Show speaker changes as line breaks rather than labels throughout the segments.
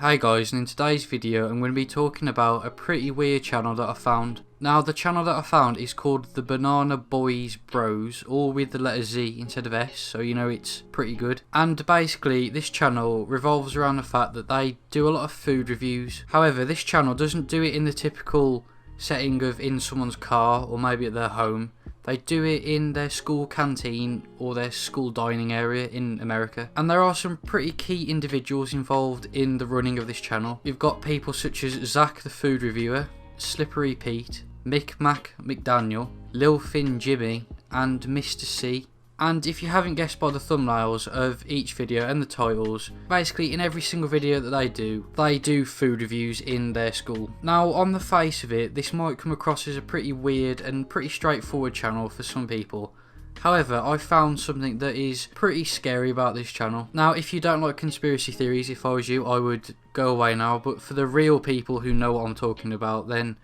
Hey guys, and in today's video I'm going to be talking about a pretty weird channel that I found. Now the channel that I found is called the Banana Boys Bros, all with the letter Z instead of S, so you know it's pretty good. And basically this channel revolves around the fact that they do a lot of food reviews. However, this channel doesn't do it in the typical setting of in someone's car or maybe at their home. They do it in their school canteen or their school dining area in America. And there are some pretty key individuals involved in the running of this channel. You've got people such as Zach the Food Reviewer, Slippery Pete, Mick Mac McDaniel, Lil Finn Jimmy, and Mr. C. And if you haven't guessed by the thumbnails of each video and the titles, basically in every single video that they do food reviews in their school. Now on the face of it, this might come across as a pretty weird and pretty straightforward channel for some people. However, I found something that is pretty scary about this channel. Now if you don't like conspiracy theories, if I was you, I would go away now, but for the real people who know what I'm talking about, then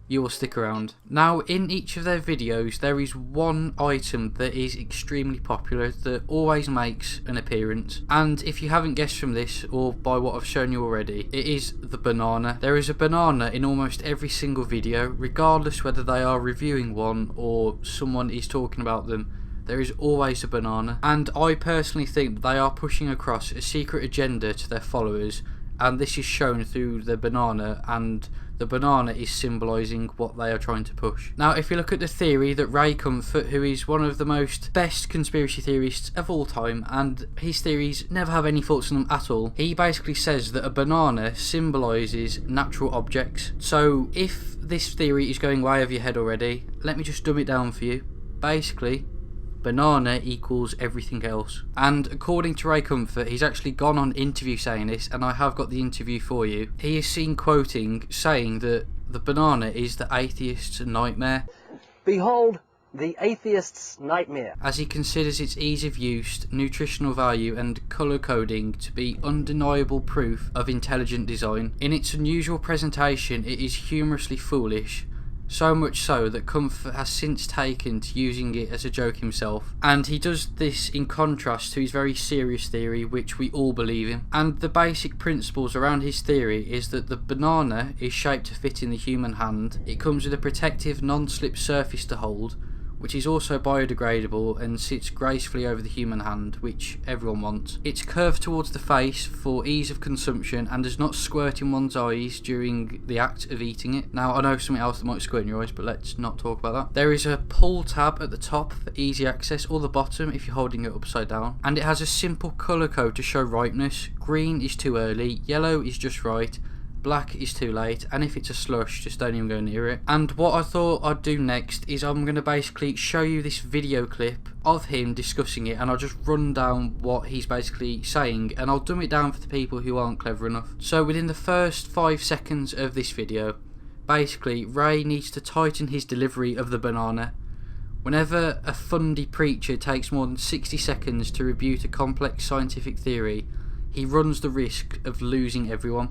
you will stick around. Now in each of their videos there is one item that is extremely popular that always makes an appearance, and if you haven't guessed from this or by what I've shown you already, it is the banana. There is a banana in almost every single video, regardless whether they are reviewing one or someone is talking about them. There is always a banana, and I personally think that they are pushing across a secret agenda to their followers, and this is shown through the banana, and the banana is symbolising what they are trying to push. Now if you look at the theory that Ray Comfort, who is one of the best conspiracy theorists of all time, and his theories never have any faults in them at all, he basically says that a banana symbolises natural objects. So if this theory is going way over your head already, let me just dumb it down for you. Basically, banana equals everything else. And according to Ray Comfort, he's actually gone on interview saying this, and I have got the interview for you. He is seen quoting saying that the banana is the atheist's nightmare.
Behold the atheist's nightmare,
as he considers its ease of use, nutritional value and colour coding to be undeniable proof of intelligent design. In its unusual presentation, it is humorously foolish, so much so that Comfort has since taken to using it as a joke himself, and he does this in contrast to his very serious theory, which we all believe in. And the basic principles around his theory is that the banana is shaped to fit in the human hand, it comes with a protective non-slip surface to hold, which is also biodegradable and sits gracefully over the human hand, which everyone wants. It's curved towards the face for ease of consumption and does not squirt in one's eyes during the act of eating it. Now I know something else that might squirt in your eyes, but let's not talk about that. There is a pull tab at the top for easy access, or the bottom if you're holding it upside down, and it has a simple colour code to show ripeness. Green is too early, yellow is just right, black is too late, and if it's a slush, just don't even go near it. And what I thought I'd do next is I'm going to basically show you this video clip of him discussing it, and I'll just run down what he's basically saying, and I'll dumb it down for the people who aren't clever enough. So within the first 5 seconds of this video, basically Ray needs to tighten his delivery of the banana. Whenever a fundy preacher takes more than 60 seconds to rebut a complex scientific theory, he runs the risk of losing everyone.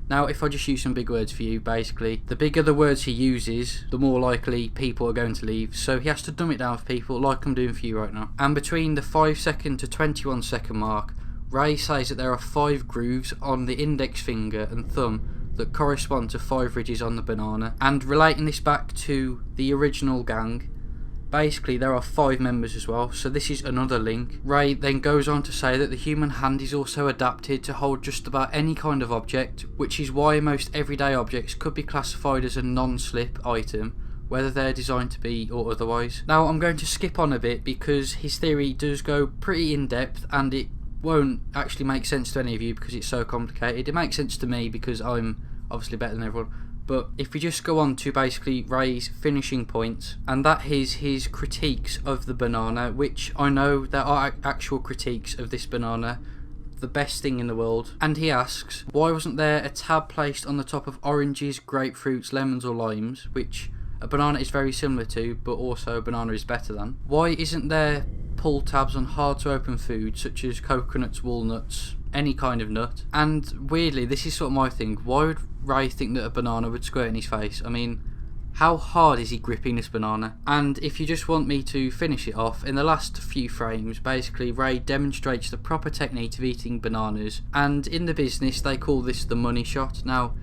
Now if I just use some big words for you, basically, the bigger the words he uses, the more likely people are going to leave, so he has to dumb it down for people like I'm doing for you right now. And between the 5 second to 21 second mark, Ray says that there are 5 grooves on the index finger and thumb that correspond to 5 ridges on the banana. And relating this back to the original gang, basically there are 5 members as well, so this is another link. Ray then goes on to say that the human hand is also adapted to hold just about any kind of object, which is why most everyday objects could be classified as a non-slip item, whether they're designed to be or otherwise. Now I'm going to skip on a bit because his theory does go pretty in depth, and it won't actually make sense to any of you because it's so complicated. It makes sense to me because I'm obviously better than everyone. But if we just go on to basically Ray's finishing points, and that is his critiques of the banana, which I know there are actual critiques of this banana, the best thing in the world. And he asks, why wasn't there a tab placed on the top of oranges, grapefruits, lemons or limes, which a banana is very similar to, but also a banana is better than? Why isn't there pull tabs on hard to open food such as coconuts, walnuts, any kind of nut? And weirdly, this is sort of my thing, why would Ray think that a banana would squirt in his face? I mean, How hard is he gripping this banana? And if you just want me to finish it off, in the last few frames, basically Ray demonstrates the proper technique of eating bananas, and in the business they call this the money shot. Now,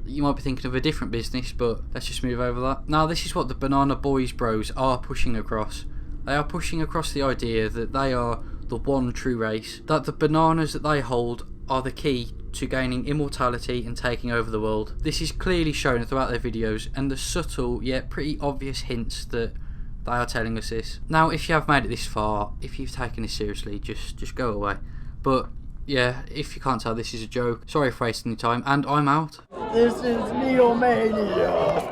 you might be thinking of a different business, but let's just move over that. Now, this is what the Banana Boys bros are pushing across. They are pushing across the idea that they are the one true race, that the bananas that they hold are the key to gaining immortality and taking over the world. This is clearly shown throughout their videos, and the subtle yet pretty obvious hints that they are telling us this. Now, if you have made it this far, if you've taken this seriously, just go away. But yeah, if you can't tell, this is a joke. Sorry for wasting your time, and I'm out.
This is Neomania.